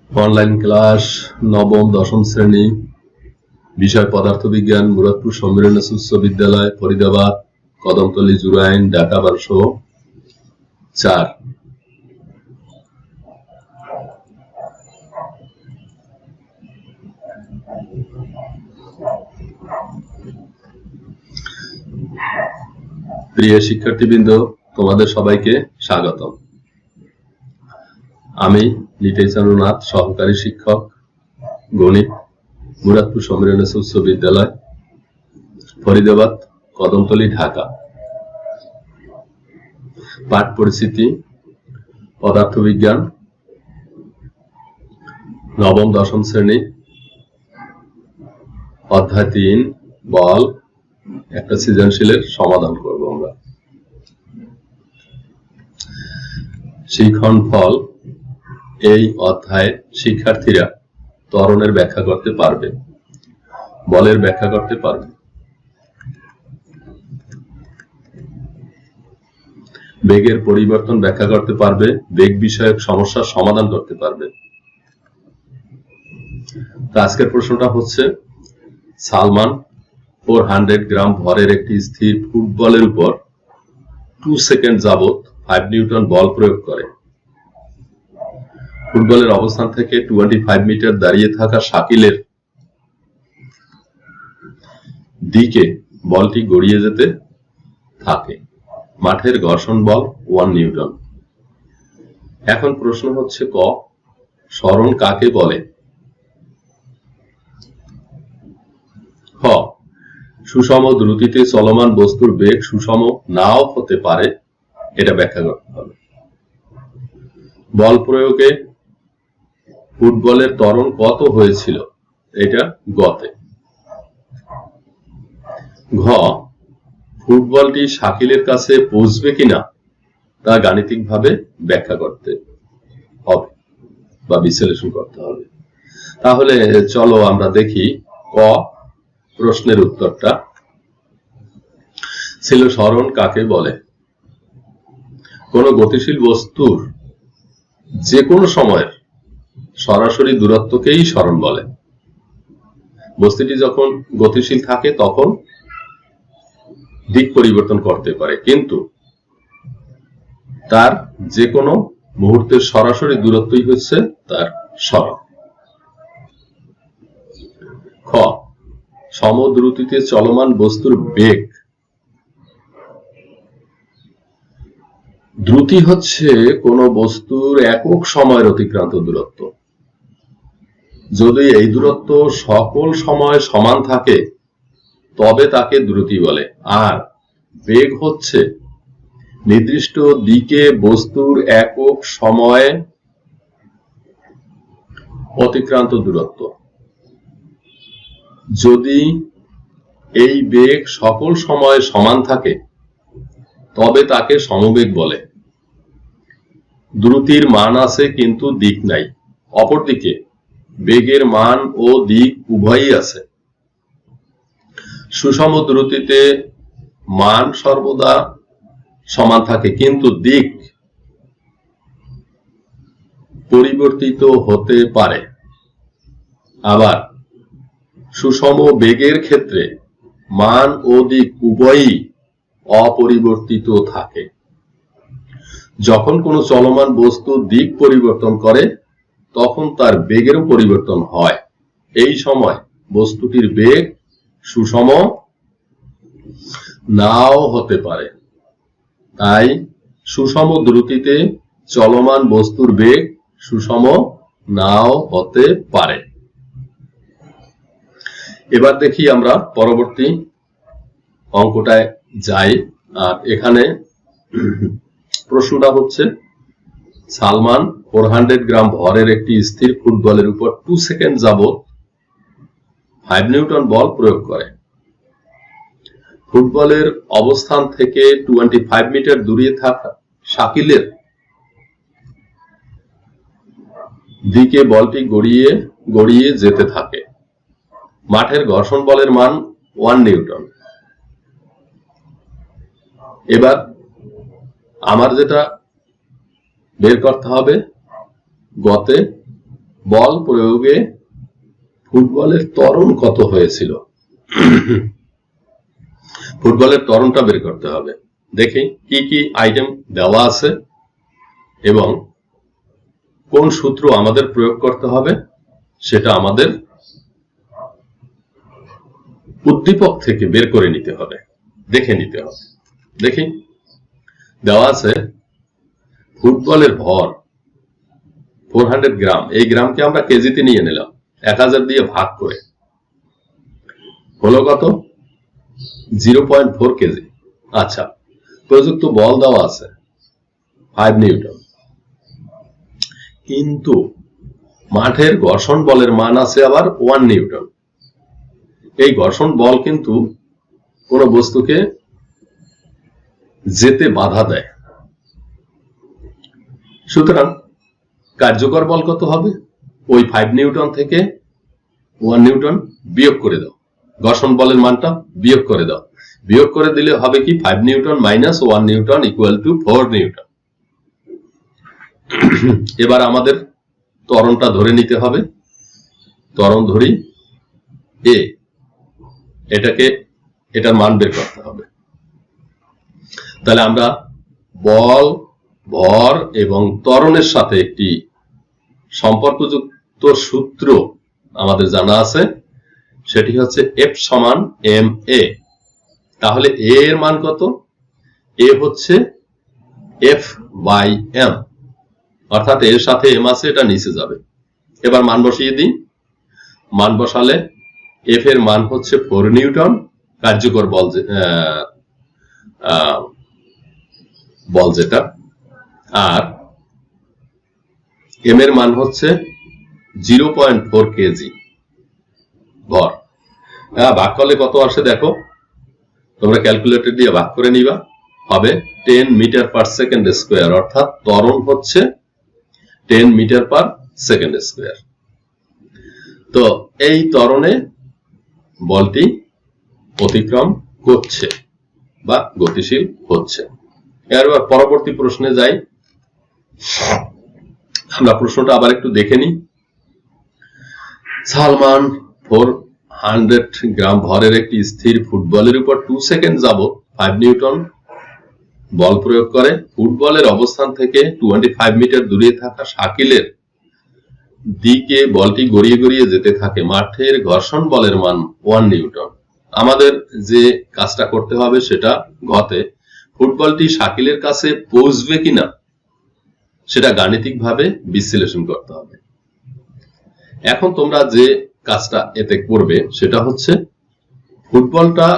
Online class নবম দশম শ্রেণী, বিষয় পদার্থবিজ্ঞান, মুরাদপুর সম্মিলনী উচ্চ বিদ্যালয়, ফরিদাবাদ, কদমতলী, জুরাইন, ঢাকা 1204। প্রিয় শিক্ষার্থীবৃন্দ, তোমাদের সবাইকে স্বাগতম। আমি লিটেচারুনাথ, সহকারী শিক্ষক গণিত, মুরাদপুর সম্মিলনী উচ্চ বিদ্যালয়, ফরিদাবাদ, কদমতলী, ঢাকা। পাঠ পরিচিতি: পদার্থবিজ্ঞান, নবম দশম শ্রেণী, অধ্যায় 3 বল। একটা সৃজনশীলের সমাধান করব আমরা। শিক্ষণফল: এই অধ্যায়ে শিক্ষার্থীরা ত্বরণের ব্যাখ্যা করতে পারবে, বলের ব্যাখ্যা করতে পারবে, বেগের পরিবর্তন ব্যাখ্যা করতে পারবে, বেগ বিষয়ক সমস্যার সমাধান করতে পারবে। আজকের প্রশ্নটা হচ্ছে, সালমান 400 গ্রাম ভরের একটি স্থির ফুটবলের উপর 2 সেকেন্ড যাবত 5 নিউটন বল প্রয়োগ করে। ফুটবলের অবস্থান থেকে 25 মিটার দাঁড়িয়ে থাকা শাকিলের দিকে বলটি গড়িয়ে যেতে থাকে। মাঠের ঘর্ষণ বল 1 নিউটন। এখন প্রশ্ন হচ্ছে, ক, সরণ কাকে বলে? খ, সুষম দ্রুতিতে চলমান বস্তুর বেগ সুষম নাও হতে পারে, এটা ব্যাখ্যা করতে হবে। বল প্রয়োগে ফুটবলের ত্বরণ কত হয়েছিল, এটা গতে। ঘ, ফুটবলটি শাকিলের কাছে পৌঁছবে কিনা তা গাণিতিকভাবে ব্যাখ্যা করতে হবে বা বিশ্লেষণ করতে হবে। তাহলে চলো আমরা দেখি ক প্রশ্নের উত্তরটা ছিল, সরণ কাকে বলে? কোন গতিশীল বস্তুর যে কোনো সময়ের সরাসরি দূরত্বকেই সরণ বলে। বস্তুটি যখন গতিশীল থাকে তখন দিক পরিবর্তন করতে পারে, কিন্তু তার যে কোনো মুহূর্তের সরাসরি দূরত্বই হচ্ছে তার সরণ। খ, সমদ্রুতিতে চলমান বস্তুর বেগ। দ্রুতি হচ্ছে কোন বস্তুর একক সময়ের অতিক্রান্ত দূরত্ব। যদি এই দূরত্ব সকল সময় সমান থাকে তবে তাকে দ্রুতি বলে। আর বেগ হচ্ছে নির্দিষ্ট দিকে বস্তুর একক সময়ে অতিক্রান্ত দূরত্ব। যদি এই বেগ সকল সময়ে সমান থাকে তবে তাকে সমবেগ বলে। দ্রুতির মান আছে কিন্তু দিক নাই, অপরদিকে বেগের মান ও দিক উভয়ই আছে। সুষম দ্রুতিতে মান সর্বদা সমান থাকে কিন্তু দিক পরিবর্তিত হতে পারে। আবার সুষম বেগের ক্ষেত্রে মান ও দিক উভয়ই অপরিবর্তিত থাকে। যখন কোনো চলমান বস্তু দিক পরিবর্তন করে তখন তার বেগেরও পরিবর্তন হয়। এই সময় বস্তুটির বেগ সুষম নাও হতে পারে। তাই সুষম দ্রুতিতে চলমান বস্তুর বেগ সুষম নাও হতে পারে। এবার দেখি আমরা পরবর্তী অঙ্কটায় যাই। আর এখানে প্রশ্নটা হচ্ছে, সালমান 400 গ্রাম ভরের একটি স্থির ফুটবলের উপর 2 সেকেন্ড যাবত 5 নিউটন বল প্রয়োগ করে। ফুটবলের অবস্থান থেকে 25 মিটার দূরে থাকা শাকিলের দিকে বলটি গড়িয়ে যেতে থাকে। মাঠের ঘর্ষণ বলের মান 1 নিউটন। এবার আমার যেটা বের করতে হবে, গতে বল প্রয়োগে ফুটবলের ত্বরণ কত হয়েছিল? ফুটবলের ত্বরণটা বের করতে হবে। দেখি কি কি আইটেম দেওয়া আছে এবং কোন সূত্র আমাদের প্রয়োগ করতে হবে সেটা আমাদের উদ্দীপক থেকে বের করে নিতে হবে, দেখে নিতে হবে। দেখি দেওয়া আছে ফুটবলের ভর 400 গ্রাম। এই গ্রামকে আমরা কেজিতে নিয়ে নিলাম, 1000 দিয়ে ভাগ করে হলো কত? 0.4 কেজি। আচ্ছা, প্রযুক্ত বল দেওয়া আছে 5 নিউটন, কিন্তু মাঠের ঘর্ষণ বলের মান আছে আবার 1 নিউটন। এই ঘর্ষণ বল কিন্তু কোন বস্তুকে যেতে বাধা দেয়, সুতরাং কার্যকর বল কত হবে? ওই 5 নিউটন থেকে 1 নিউটন বিয়োগ করে দাও, ঘর্ষণ বলের মানটা বিয়োগ করে দাও। বিয়োগ করে দিলে হবে কি? 5 Newton minus 1 Newton equal to 4 Newton. এবার আমাদের ত্বরণটা ধরে নিতে হবে। ত্বরণ ধরি এ, এটার মান বের করতে হবে। তাহলে আমরা বল, ভর এবং ত্বরণের সাথে একটি সম্পর্কযুক্ত সূত্র আমাদের জানা আছে, সেটি হচ্ছে F সমান ma। তাহলে a এর মান কত? a হচ্ছে F বাই m, অর্থাৎ এর সাথে m আছে, এটা নিচে যাবে। এবার মান বসিয়ে দিই। মান বসালে F এর মান হচ্ছে 4 নিউটন, কার্যকর বল যেটা, আর m এর মান হচ্ছে 0.4 কেজি ভর। ভাগ করলে কত আসে দেখো, তোমরা ক্যালকুলেটর দিয়ে ভাগ করে নিবা, হবে 10 মিটার পার সেকেন্ড স্কোয়ার, অর্থাৎ ত্বরণ হচ্ছে 10 মিটার পার সেকেন্ড স্কোয়ার। তো এই ত্বরণে বলটি অতিক্রম করছে বা গতিশীল হচ্ছে। এবার পরবর্তী প্রশ্নে যাই। আমরা প্রশ্নটা আবার একটু দেখে নিই। সালমান 400 গ্রাম ভরের একটি স্থির ফুটবলের উপর 2 সেকেন্ড যাবত 5 নিউটন বল প্রয়োগ করে। ফুটবলের অবস্থান থেকে 25 মিটার দূরে থাকা শাকিলের দিকে বলটি গড়িয়ে গড়িয়ে যেতে থাকে। মাঠের ঘর্ষণ বলের মান 1 নিউটন। আমাদের যে কাজটা করতে হবে সেটা ঘতে ফুটবলটি শাকিলের কাছে পৌঁছবে কিনা সেটা গাণিতিকভাবে বিশ্লেষণ করতে হবে। এখন তোমরা যে কাজটা এতে করবে সেটা হচ্ছে ফুটবলটা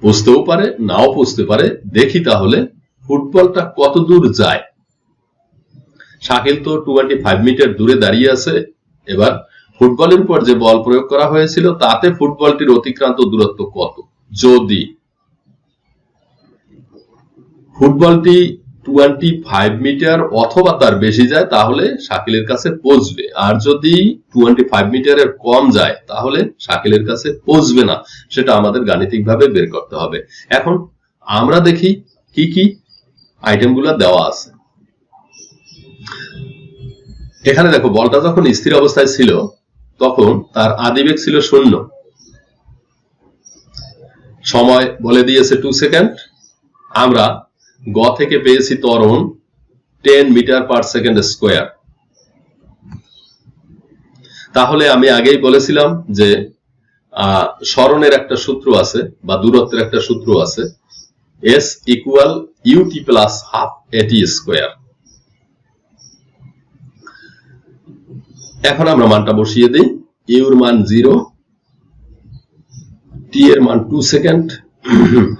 পৌঁছতেও পারে, নাও পৌঁছতে পারে। দেখি তাহলে ফুটবলটা কত দূর যায়। শাকিল তো 25 মিটার দূরে দাঁড়িয়ে আছে। এবার ফুটবলের উপর যে বল প্রয়োগ করা হয়েছিল তাতে ফুটবলটির অতিক্রান্ত দূরত্ব কত? যদি ফুটবলটি 25 মিটার অথবা তার বেশি যায় তাহলে শাকিলের কাছে পৌঁছবে, আর যদি 25 মিটারের কম যায় তাহলে শাকিলের কাছে পৌঁছবে না। সেটা আমাদের গাণিতিকভাবে বের করতে হবে। এখন আমরা দেখি কি কি আইটেমগুলো দেওয়া আছে। এখানে দেখো, বলটা যখন স্থির অবস্থায় ছিল তখন তার আদিবেগ ছিল 0, সময় বলে দিয়েছে 2 সেকেন্ড। আমরা গ থেকে পেয়েছি ত্বরণ 10 মিটার পার সেকেন্ড স্কোয়ার। তাহলে আমি আগেই বলেছিলাম যে সরণের একটা সূত্র আছে বা দূরত্বের একটা সূত্র আছে, S equal ut plus half at square. এখন আমরা মানটা বসিয়ে দিই। u এর মান 0, t এর মান 2 সেকেন্ড,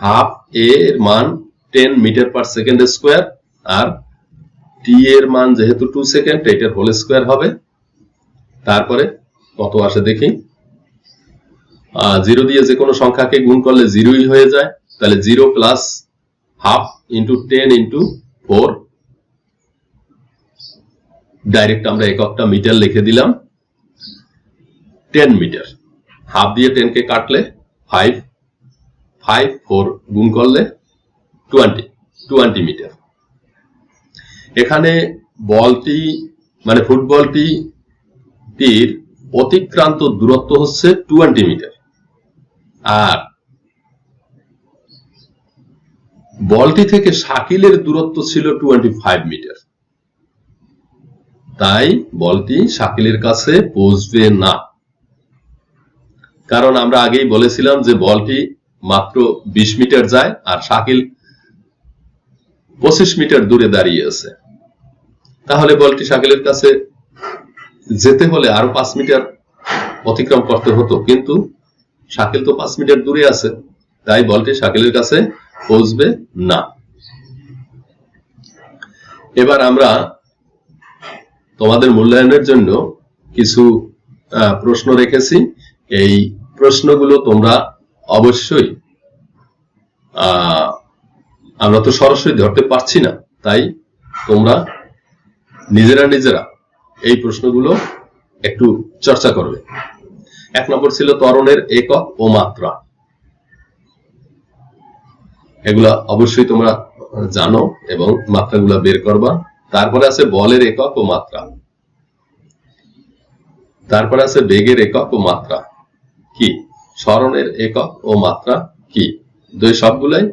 হাফ a এর মান 10 মিটার পার সেকেন্ড স্কোয়ার, আর t এর মান যেহেতু 2 সেকেন্ড এটার হোল স্কোয়ার হবে। তারপরে কত আসে দেখি। 0 দিয়ে যে কোনো সংখ্যাকে গুণ করলে 0ই হয়ে যায়। তাহলে 0 plus half into 10 into 4, direct আমরা এককটা মিটার লিখে দিলাম। 10 মিটার, হাফ দিয়ে 10 কে কাটলে 5, 4 গুণ করলে 20 মিটার। এখানে বলটি মানে ফুটবলটি বলটির অতিক্রান্ত দূরত্ব হচ্ছে 20 মিটার, আর বলটি থেকে শাকিলের দূরত্ব ছিল 25 মিটার। তাই বলটি শাকিলের কাছে পৌঁছবে না, কারণ আমরা আগেই বলেছিলাম যে বলটি মাত্র 20 মিটার যায় আর শাকিল 25 মিটার দূরে দাঁড়িয়ে আছে। তাহলে বলটি শাকিলের কাছে যেতে হলে আরো 5 মিটার অতিক্রম করতে হতো, কিন্তু শাকিল তো 5 মিটার দূরে আছে, তাই বলটি শাকিলের কাছে পৌঁছবে না। এবার আমরা তোমাদের মূল্যায়নের জন্য কিছু প্রশ্ন রেখেছি। এই প্রশ্নগুলো তোমরা অবশ্যই, আমরা তো সরাসরি ধরতে পারছি না, তাই তোমরা নিজেরা এই প্রশ্নগুলো একটু চর্চা করবে। 1 নম্বর ছিল ত্বরণের একক ও মাত্রা। এগুলা অবশ্যই তোমরা জানো এবং মাত্রাগুলা বের করবা। তারপরে আছে বলের একক ও মাত্রা, তারপরে আছে বেগের একক ও মাত্রা কি, সরণের একক ও মাত্রা কি, দুই সবগুলাই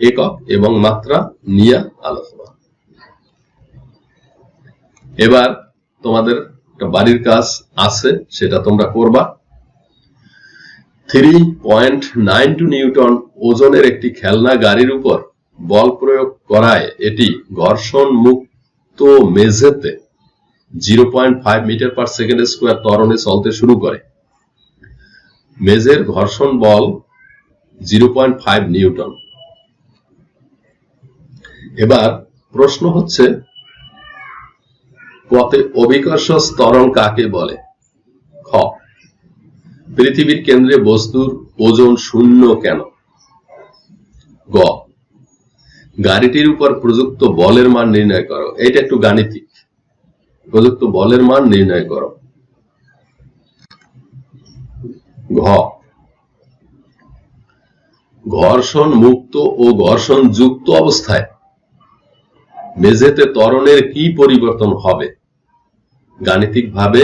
একক এবং মাত্রা নিয়ে আলোচনা। এবার তোমাদের একটা বাড়ির কাজ আছে, সেটা তোমরা করবা। 3.92 নিউটন ওজনের একটি খেলনা গাড়ির উপর বল প্রয়োগ করায় এটি ঘর্ষণ মুক্ত মেঝেতে 0.5 মিটার পার সেকেন্ড স্কয়ার ত্বরণে চলতে শুরু করে। মেঝের ঘর্ষণ বল 0.5 নিউটন। এবার প্রশ্ন হচ্ছে, পথে অভিকর্ষ ত্বরণ কাকে বলে? খ, পৃথিবীর কেন্দ্রে বস্তুর ওজন শূন্য কেন? গ, গাড়িটির উপর প্রযুক্ত বলের মান নির্ণয় করো। এটা একটু গাণিতিক, প্রযুক্ত বলের মান নির্ণয় করো। ঘ, ঘর্ষণ মুক্ত ও ঘর্ষণ যুক্ত অবস্থায় মেঝেতে ত্বরণের কি পরিবর্তন হবে? গাণিতিকভাবে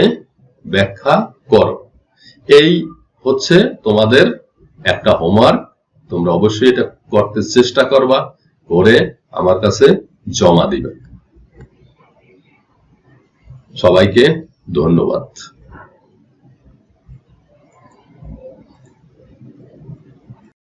ব্যাখ্যা করো। এই হচ্ছে তোমাদের একটা হোমওয়ার্ক। তোমরা অবশ্যই এটা করতে চেষ্টা করবা, করে আমার কাছে জমা দিবে। সবাইকে ধন্যবাদ।